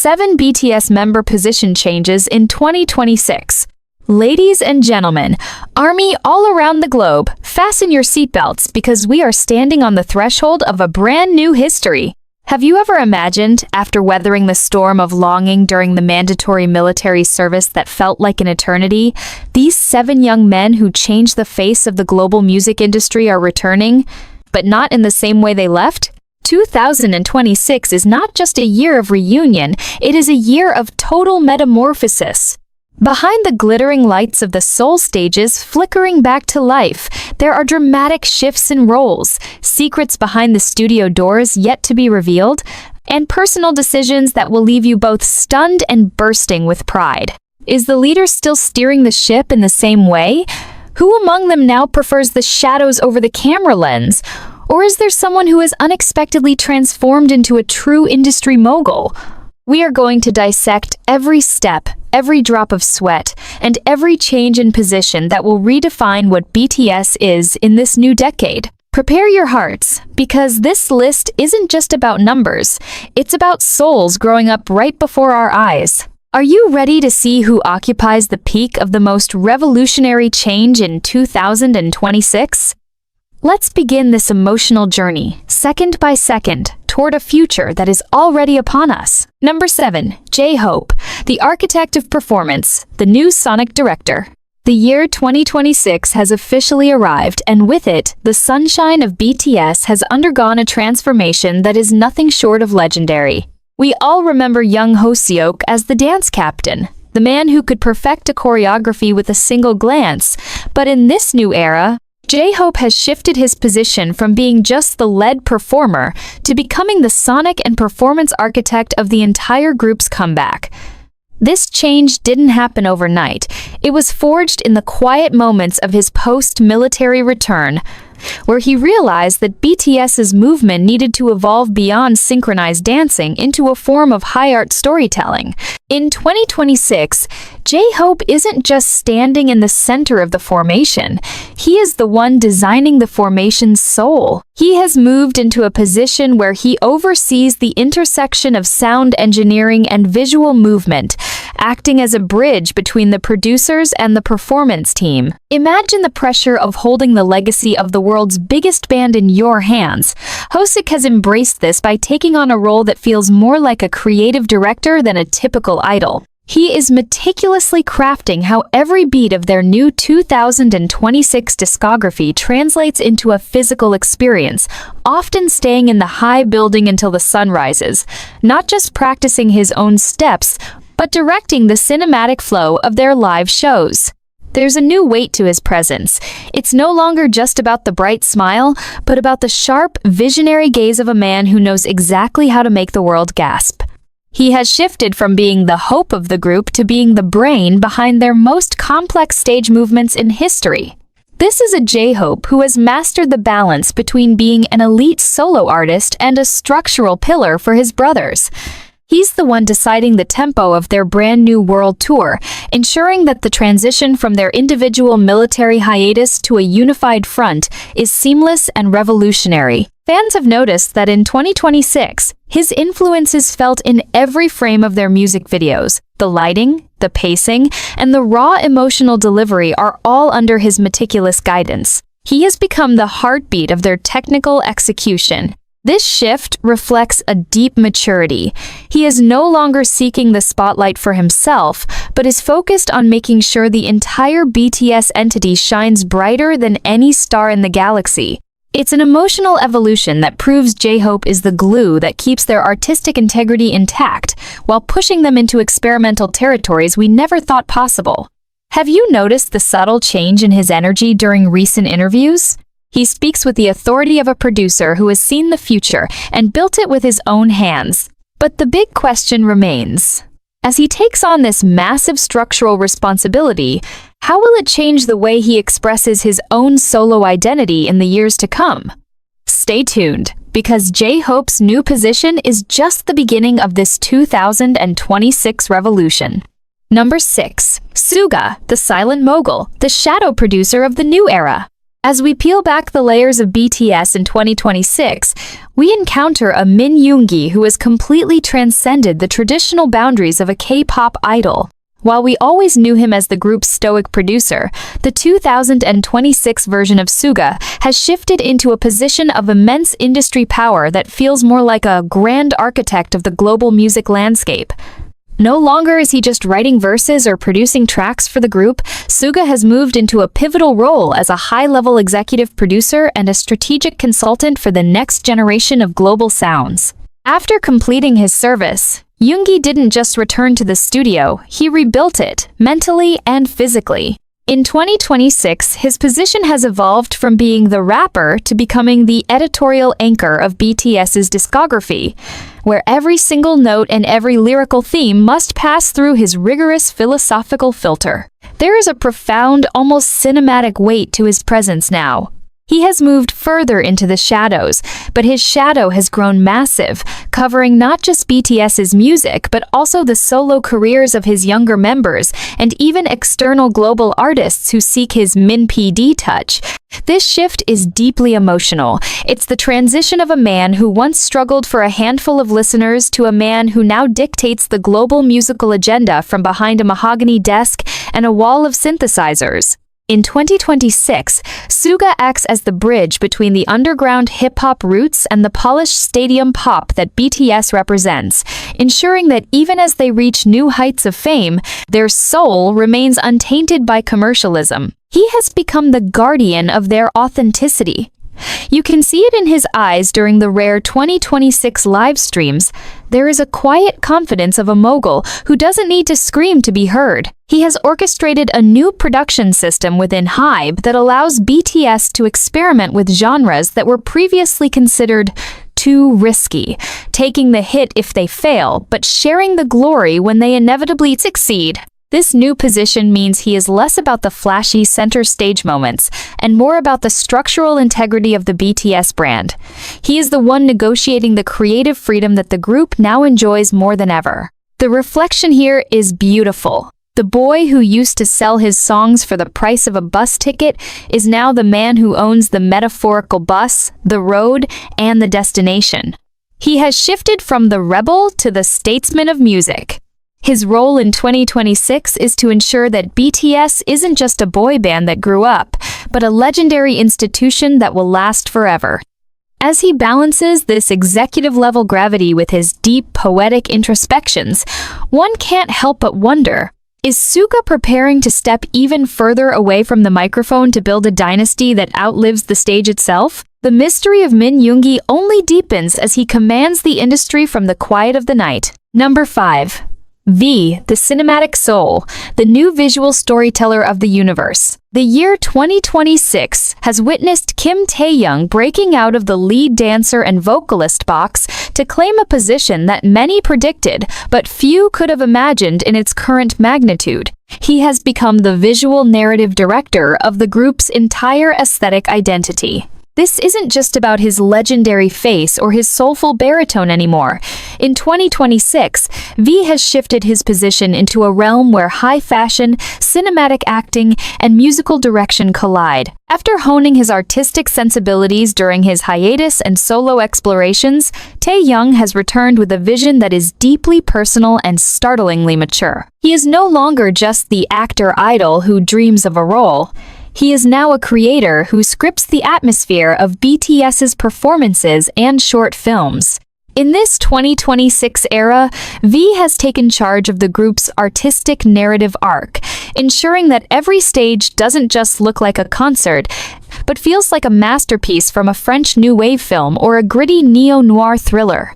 7 BTS member position changes in 2026. Ladies and gentlemen, ARMY all around the globe, fasten your seatbelts because we are standing on the threshold of a brand new history. Have you ever imagined, after weathering the storm of longing during the mandatory military service that felt like an eternity, these 7 young men who changed the face of the global music industry are returning, but not in the same way they left? 2026 is not just a year of reunion, it is a year of total metamorphosis. Behind the glittering lights of the Seoul stages flickering back to life, there are dramatic shifts in roles, secrets behind the studio doors yet to be revealed, and personal decisions that will leave you both stunned and bursting with pride. Is the leader still steering the ship in the same way? Who among them now prefers the shadows over the camera lens? Or is there someone who has unexpectedly transformed into a true industry mogul? We are going to dissect every step, every drop of sweat, and every change in position that will redefine what BTS is in this new decade. Prepare your hearts, because this list isn't just about numbers, it's about souls growing up right before our eyes. Are you ready to see who occupies the peak of the most revolutionary change in 2026? Let's begin this emotional journey, second by second, toward a future that is already upon us. Number 7. J-Hope, the architect of performance, the new sonic director. The year 2026 has officially arrived, and with it, the sunshine of BTS has undergone a transformation that is nothing short of legendary. We all remember young Hoseok as the dance captain, the man who could perfect a choreography with a single glance, but in this new era, J-Hope has shifted his position from being just the lead performer to becoming the sonic and performance architect of the entire group's comeback. This change didn't happen overnight. It was forged in the quiet moments of his post-military return, where he realized that BTS's movement needed to evolve beyond synchronized dancing into a form of high-art storytelling. In 2026, J-Hope isn't just standing in the center of the formation, he is the one designing the formation's soul. He has moved into a position where he oversees the intersection of sound engineering and visual movement, acting as a bridge between the producers and the performance team. Imagine the pressure of holding the legacy of the world's biggest band in your hands. Hoseok has embraced this by taking on a role that feels more like a creative director than a typical idol. He is meticulously crafting how every beat of their new 2026 discography translates into a physical experience, often staying in the high building until the sun rises, not just practicing his own steps, but directing the cinematic flow of their live shows. There's a new weight to his presence. It's no longer just about the bright smile, but about the sharp, visionary gaze of a man who knows exactly how to make the world gasp. He has shifted from being the hope of the group to being the brain behind their most complex stage movements in history. This is a J-Hope who has mastered the balance between being an elite solo artist and a structural pillar for his brothers. He's the one deciding the tempo of their brand new world tour, ensuring that the transition from their individual military hiatus to a unified front is seamless and revolutionary. Fans have noticed that in 2026, his influence is felt in every frame of their music videos. The lighting, the pacing, and the raw emotional delivery are all under his meticulous guidance. He has become the heartbeat of their technical execution. This shift reflects a deep maturity. He is no longer seeking the spotlight for himself, but is focused on making sure the entire BTS entity shines brighter than any star in the galaxy. It's an emotional evolution that proves J-Hope is the glue that keeps their artistic integrity intact, while pushing them into experimental territories we never thought possible. Have you noticed the subtle change in his energy during recent interviews? He speaks with the authority of a producer who has seen the future and built it with his own hands. But the big question remains. As he takes on this massive structural responsibility, how will it change the way he expresses his own solo identity in the years to come? Stay tuned, because J-Hope's new position is just the beginning of this 2026 revolution. Number 6. Suga, the silent mogul, the shadow producer of the new era. As we peel back the layers of BTS in 2026, we encounter a Min Yoongi who has completely transcended the traditional boundaries of a K-pop idol. While we always knew him as the group's stoic producer, the 2026 version of Suga has shifted into a position of immense industry power that feels more like a grand architect of the global music landscape. No longer is he just writing verses or producing tracks for the group. Suga has moved into a pivotal role as a high-level executive producer and a strategic consultant for the next generation of global sounds. After completing his service, Yoongi didn't just return to the studio, he rebuilt it, mentally and physically. In 2026, his position has evolved from being the rapper to becoming the editorial anchor of BTS's discography, where every single note and every lyrical theme must pass through his rigorous philosophical filter. There is a profound, almost cinematic weight to his presence now. He has moved further into the shadows, but his shadow has grown massive, covering not just BTS's music, but also the solo careers of his younger members, and even external global artists who seek his Min PD touch. This shift is deeply emotional. It's the transition of a man who once struggled for a handful of listeners to a man who now dictates the global musical agenda from behind a mahogany desk and a wall of synthesizers. In 2026, Suga acts as the bridge between the underground hip-hop roots and the polished stadium pop that BTS represents, ensuring that even as they reach new heights of fame, their soul remains untainted by commercialism. He has become the guardian of their authenticity. You can see it in his eyes during the rare 2026 live streams. There is a quiet confidence of a mogul who doesn't need to scream to be heard. He has orchestrated a new production system within HYBE that allows BTS to experiment with genres that were previously considered too risky, taking the hit if they fail, but sharing the glory when they inevitably succeed. This new position means he is less about the flashy center stage moments and more about the structural integrity of the BTS brand. He is the one negotiating the creative freedom that the group now enjoys more than ever. The reflection here is beautiful. The boy who used to sell his songs for the price of a bus ticket is now the man who owns the metaphorical bus, the road, and the destination. He has shifted from the rebel to the statesman of music. His role in 2026 is to ensure that BTS isn't just a boy band that grew up, but a legendary institution that will last forever. As he balances this executive-level gravity with his deep, poetic introspections, one can't help but wonder, is Suga preparing to step even further away from the microphone to build a dynasty that outlives the stage itself? The mystery of Min Yoongi only deepens as he commands the industry from the quiet of the night. Number 5. V, the cinematic soul, the new visual storyteller of the universe. The year 2026 has witnessed Kim Taehyung breaking out of the lead dancer and vocalist box to claim a position that many predicted, but few could have imagined in its current magnitude. He has become the visual narrative director of the group's entire aesthetic identity. This isn't just about his legendary face or his soulful baritone anymore. In 2026, V has shifted his position into a realm where high fashion, cinematic acting, and musical direction collide. After honing his artistic sensibilities during his hiatus and solo explorations, Taehyung has returned with a vision that is deeply personal and startlingly mature. He is no longer just the actor idol who dreams of a role. He is now a creator who scripts the atmosphere of BTS's performances and short films. In this 2026 era, V has taken charge of the group's artistic narrative arc, ensuring that every stage doesn't just look like a concert, but feels like a masterpiece from a French New Wave film or a gritty neo-noir thriller.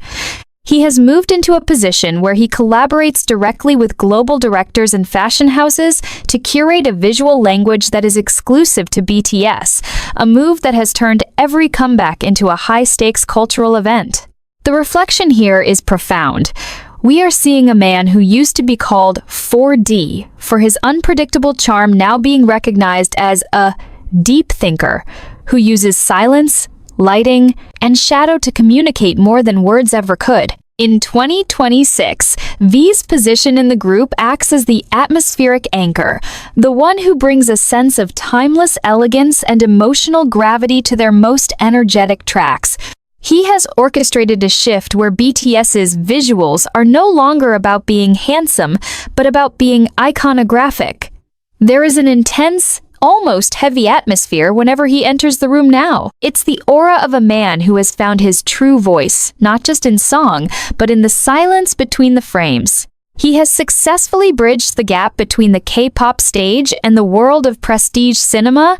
He has moved into a position where he collaborates directly with global directors and fashion houses to curate a visual language that is exclusive to BTS, a move that has turned every comeback into a high-stakes cultural event. The reflection here is profound. We are seeing a man who used to be called 4D for his unpredictable charm now being recognized as a deep thinker who uses silence, lighting, and shadow to communicate more than words ever could. In 2026, V's position in the group acts as the atmospheric anchor, the one who brings a sense of timeless elegance and emotional gravity to their most energetic tracks. He has orchestrated a shift where BTS's visuals are no longer about being handsome, but about being iconographic. There is an intense, almost heavy atmosphere whenever he enters the room now. It's the aura of a man who has found his true voice, not just in song, but in the silence between the frames. He has successfully bridged the gap between the K-pop stage and the world of prestige cinema,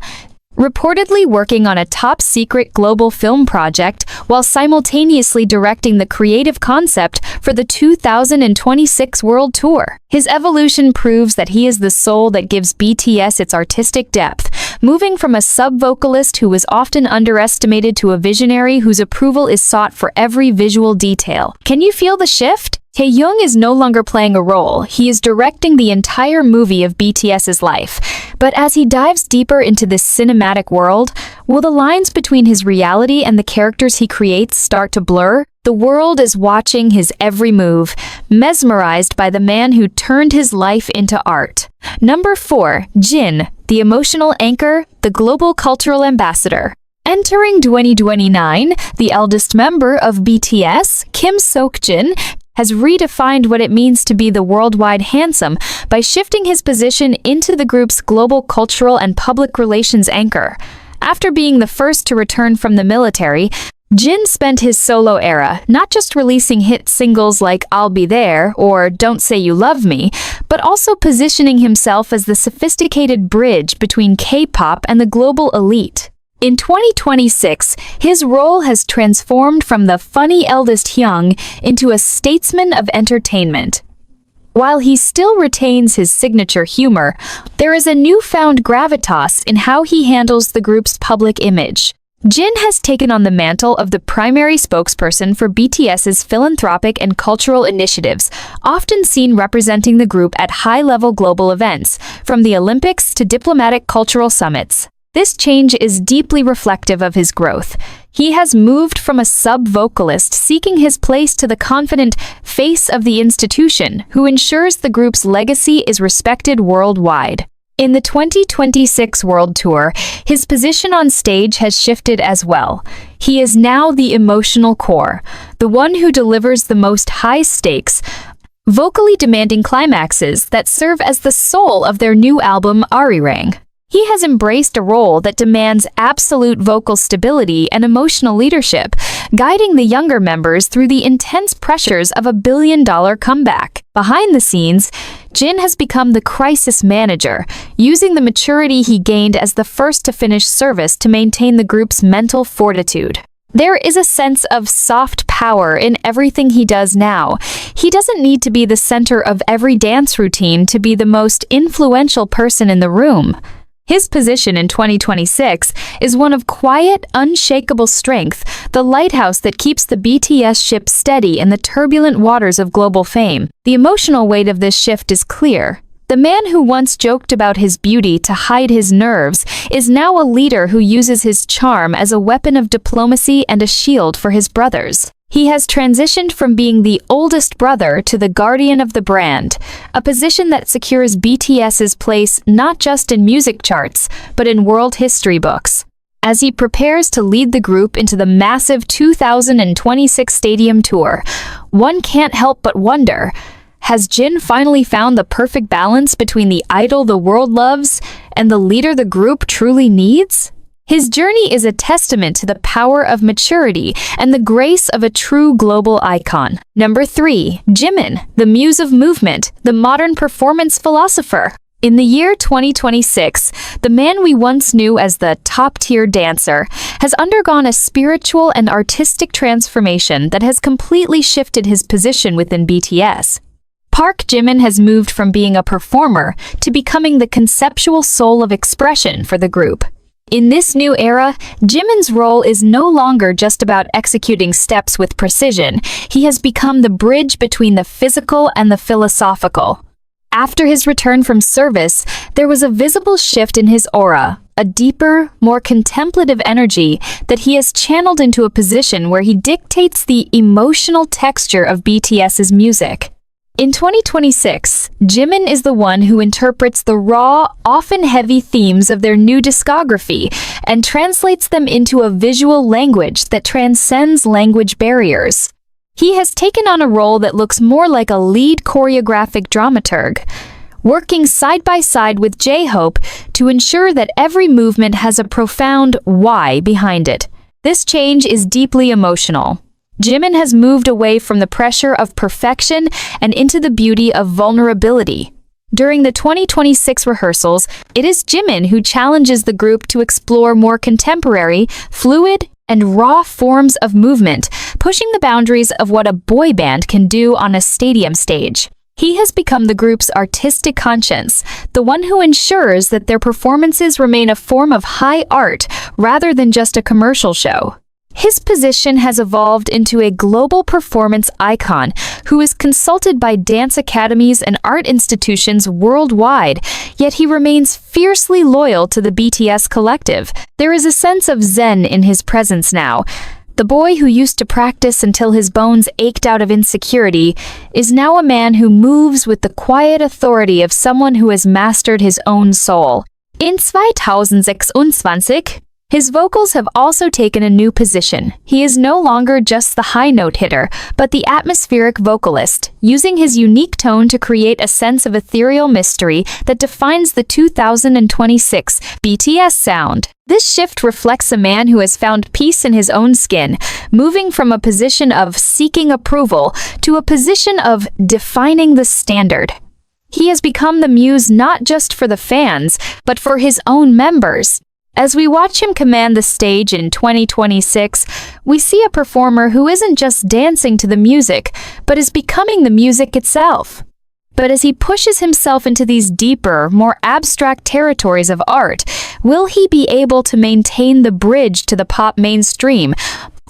reportedly working on a top-secret global film project while simultaneously directing the creative concept for the 2026 World Tour. His evolution proves that he is the soul that gives BTS its artistic depth, moving from a sub-vocalist who was often underestimated to a visionary whose approval is sought for every visual detail. Can you feel the shift? Taehyung is no longer playing a role, he is directing the entire movie of BTS's life. But as he dives deeper into this cinematic world, will the lines between his reality and the characters he creates start to blur? The world is watching his every move, mesmerized by the man who turned his life into art. Number 4. Jin, the emotional anchor, the global cultural ambassador. Entering 2029, the eldest member of BTS, Kim Seokjin, has redefined what it means to be the worldwide handsome by shifting his position into the group's global cultural and public relations anchor. After being the first to return from the military, Jin spent his solo era not just releasing hit singles like I'll Be There or Don't Say You Love Me, but also positioning himself as the sophisticated bridge between K-pop and the global elite. In 2026, his role has transformed from the funny eldest Hyung into a statesman of entertainment. While he still retains his signature humor, there is a newfound gravitas in how he handles the group's public image. Jin has taken on the mantle of the primary spokesperson for BTS's philanthropic and cultural initiatives, often seen representing the group at high-level global events, from the Olympics to diplomatic cultural summits. This change is deeply reflective of his growth. He has moved from a sub-vocalist seeking his place to the confident face of the institution who ensures the group's legacy is respected worldwide. In the 2026 World Tour, his position on stage has shifted as well. He is now the emotional core, the one who delivers the most high-stakes, vocally demanding climaxes that serve as the soul of their new album Arirang. He has embraced a role that demands absolute vocal stability and emotional leadership, guiding the younger members through the intense pressures of a billion-dollar comeback. Behind the scenes, Jin has become the crisis manager, using the maturity he gained as the first to finish service to maintain the group's mental fortitude. There is a sense of soft power in everything he does now. He doesn't need to be the center of every dance routine to be the most influential person in the room. His position in 2026 is one of quiet, unshakable strength, the lighthouse that keeps the BTS ship steady in the turbulent waters of global fame. The emotional weight of this shift is clear. The man who once joked about his beauty to hide his nerves is now a leader who uses his charm as a weapon of diplomacy and a shield for his brothers. He has transitioned from being the oldest brother to the guardian of the brand, a position that secures BTS's place not just in music charts, but in world history books. As he prepares to lead the group into the massive 2026 stadium tour, one can't help but wonder, has Jin finally found the perfect balance between the idol the world loves and the leader the group truly needs? His journey is a testament to the power of maturity and the grace of a true global icon. Number 3. Jimin, the muse of movement, the modern performance philosopher. In the year 2026, the man we once knew as the top-tier dancer has undergone a spiritual and artistic transformation that has completely shifted his position within BTS. Park Jimin has moved from being a performer to becoming the conceptual soul of expression for the group. In this new era, Jimin's role is no longer just about executing steps with precision. He has become the bridge between the physical and the philosophical. After his return from service, there was a visible shift in his aura, a deeper, more contemplative energy that he has channeled into a position where he dictates the emotional texture of BTS's music. In 2026, Jimin is the one who interprets the raw, often heavy themes of their new discography and translates them into a visual language that transcends language barriers. He has taken on a role that looks more like a lead choreographic dramaturg, working side by side with J-Hope to ensure that every movement has a profound why behind it. This change is deeply emotional. Jimin has moved away from the pressure of perfection and into the beauty of vulnerability. During the 2026 rehearsals, it is Jimin who challenges the group to explore more contemporary, fluid, and raw forms of movement, pushing the boundaries of what a boy band can do on a stadium stage. He has become the group's artistic conscience, the one who ensures that their performances remain a form of high art rather than just a commercial show. His position has evolved into a global performance icon who is consulted by dance academies and art institutions worldwide, yet he remains fiercely loyal to the BTS collective. There is a sense of zen in his presence now. The boy who used to practice until his bones ached out of insecurity is now a man who moves with the quiet authority of someone who has mastered his own soul. In 2026, his vocals have also taken a new position. He is no longer just the high note hitter, but the atmospheric vocalist, using his unique tone to create a sense of ethereal mystery that defines the 2026 BTS sound. This shift reflects a man who has found peace in his own skin, moving from a position of seeking approval to a position of defining the standard. He has become the muse not just for the fans, but for his own members. As we watch him command the stage in 2026, we see a performer who isn't just dancing to the music, but is becoming the music itself. But as he pushes himself into these deeper, more abstract territories of art, will he be able to maintain the bridge to the pop mainstream?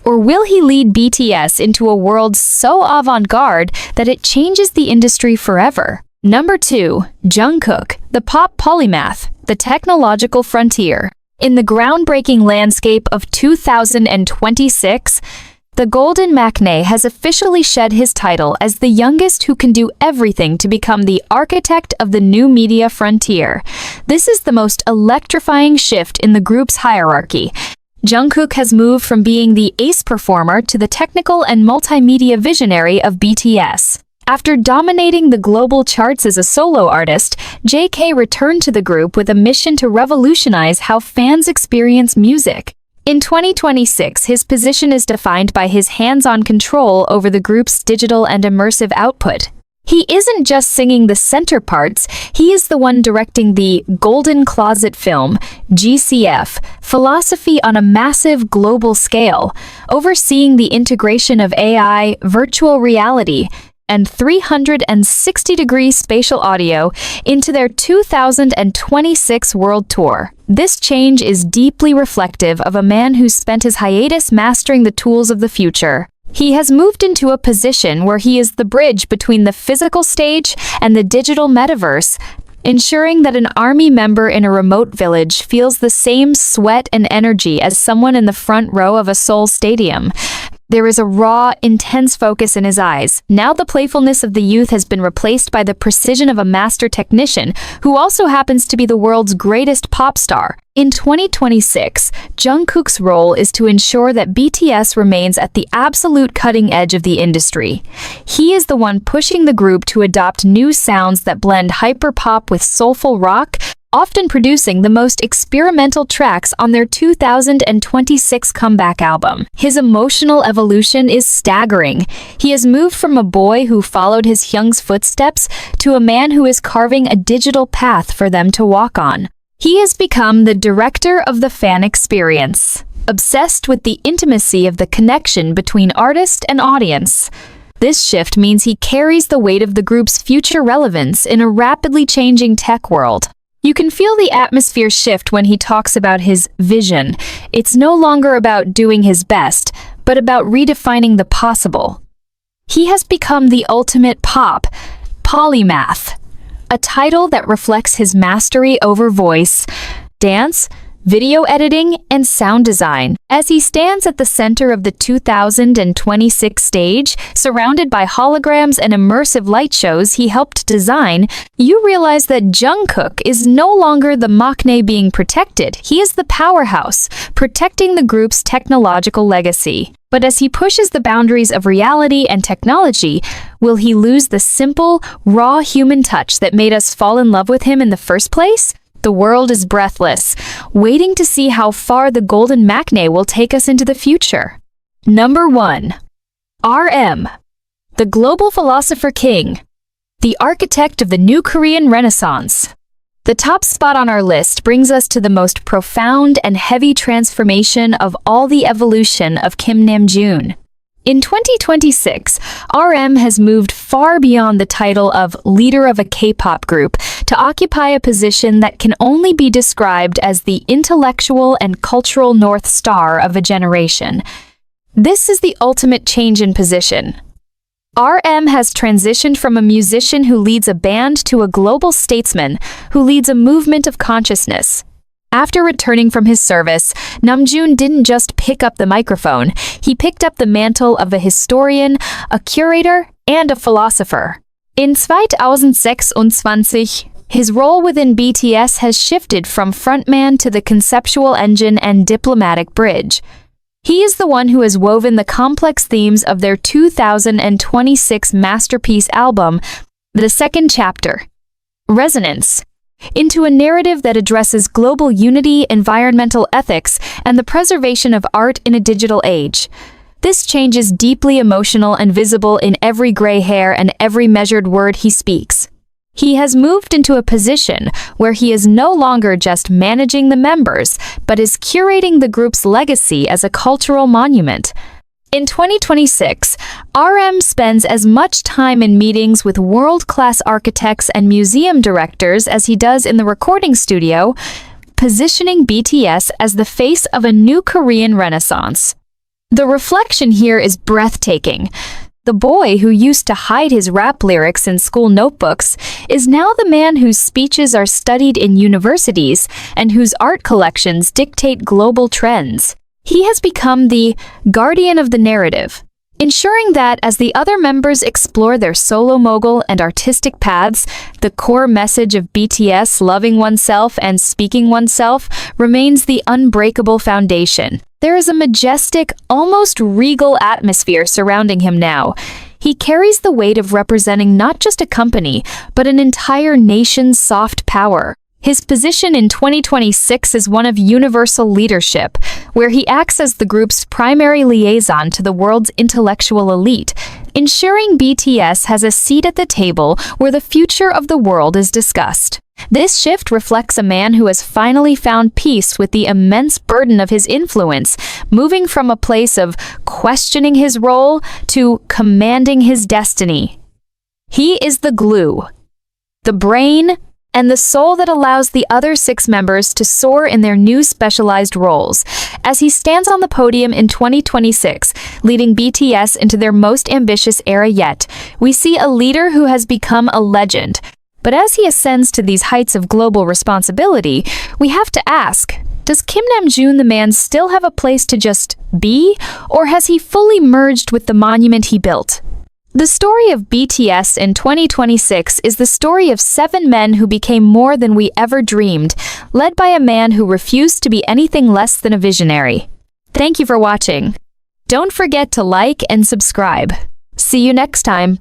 Or will he lead BTS into a world so avant-garde that it changes the industry forever? Number 2. Jungkook, the pop polymath, the technological frontier. In the groundbreaking landscape of 2026, the Golden Maknae has officially shed his title as the youngest who can do everything to become the architect of the new media frontier. This is the most electrifying shift in the group's hierarchy. Jungkook has moved from being the ace performer to the technical and multimedia visionary of BTS. After dominating the global charts as a solo artist, JK returned to the group with a mission to revolutionize how fans experience music. In 2026, his position is defined by his hands-on control over the group's digital and immersive output. He isn't just singing the center parts, he is the one directing the Golden Closet film, GCF, philosophy on a massive global scale, overseeing the integration of AI, virtual reality, and 360-degree spatial audio into their 2026 world tour. This change is deeply reflective of a man who spent his hiatus mastering the tools of the future. He has moved into a position where he is the bridge between the physical stage and the digital metaverse, ensuring that an army member in a remote village feels the same sweat and energy as someone in the front row of a Seoul stadium. There is a raw, intense focus in his eyes. Now the playfulness of the youth has been replaced by the precision of a master technician, who also happens to be the world's greatest pop star. In 2026, Jungkook's role is to ensure that BTS remains at the absolute cutting edge of the industry. He is the one pushing the group to adopt new sounds that blend hyperpop with soulful rock, often producing the most experimental tracks on their 2026 comeback album. His emotional evolution is staggering. He has moved from a boy who followed his Hyung's footsteps to a man who is carving a digital path for them to walk on. He has become the director of the fan experience, obsessed with the intimacy of the connection between artist and audience. This shift means he carries the weight of the group's future relevance in a rapidly changing tech world. You can feel the atmosphere shift when he talks about his vision. It's no longer about doing his best, but about redefining the possible. He has become the ultimate pop polymath, a title that reflects his mastery over voice, dance, video editing, and sound design. As he stands at the center of the 2026 stage, surrounded by holograms and immersive light shows he helped design, you realize that Jungkook is no longer the maknae being protected. He is the powerhouse, protecting the group's technological legacy. But as he pushes the boundaries of reality and technology, will he lose the simple, raw human touch that made us fall in love with him in the first place? The world is breathless, waiting to see how far the golden maknae will take us into the future. Number 1. RM. The Global Philosopher King. The architect of the new Korean Renaissance. The top spot on our list brings us to the most profound and heavy transformation of all the evolution of Kim Namjoon. In 2026, RM has moved far beyond the title of leader of a K-pop group to occupy a position that can only be described as the intellectual and cultural North Star of a generation. This is the ultimate change in position. RM has transitioned from a musician who leads a band to a global statesman who leads a movement of consciousness. After returning from his service, Namjoon didn't just pick up the microphone, he picked up the mantle of a historian, a curator, and a philosopher. In 2026, his role within BTS has shifted from frontman to the conceptual engine and diplomatic bridge. He is the one who has woven the complex themes of their 2026 masterpiece album, The Second Chapter, Resonance, into a narrative that addresses global unity, environmental ethics, and the preservation of art in a digital age. This change is deeply emotional and visible in every gray hair and every measured word he speaks. He has moved into a position where he is no longer just managing the members, but is curating the group's legacy as a cultural monument. In 2026, RM spends as much time in meetings with world-class architects and museum directors as he does in the recording studio, positioning BTS as the face of a new Korean renaissance. The reflection here is breathtaking. The boy who used to hide his rap lyrics in school notebooks is now the man whose speeches are studied in universities and whose art collections dictate global trends. He has become the guardian of the narrative, ensuring that as the other members explore their solo mogul and artistic paths, the core message of BTS, loving oneself and speaking oneself, remains the unbreakable foundation. There is a majestic, almost regal atmosphere surrounding him now. He carries the weight of representing not just a company, but an entire nation's soft power. His position in 2026 is one of universal leadership, where he acts as the group's primary liaison to the world's intellectual elite, ensuring BTS has a seat at the table where the future of the world is discussed. This shift reflects a man who has finally found peace with the immense burden of his influence, moving from a place of questioning his role to commanding his destiny. He is the glue, the brain, and the soul that allows the other 6 members to soar in their new specialized roles. As he stands on the podium in 2026, leading BTS into their most ambitious era yet, we see a leader who has become a legend. But as he ascends to these heights of global responsibility, we have to ask, does Kim Namjoon the man still have a place to just be, or has he fully merged with the monument he built? The story of BTS in 2026 is the story of 7 men who became more than we ever dreamed, led by a man who refused to be anything less than a visionary. Thank you for watching. Don't forget to like and subscribe. See you next time.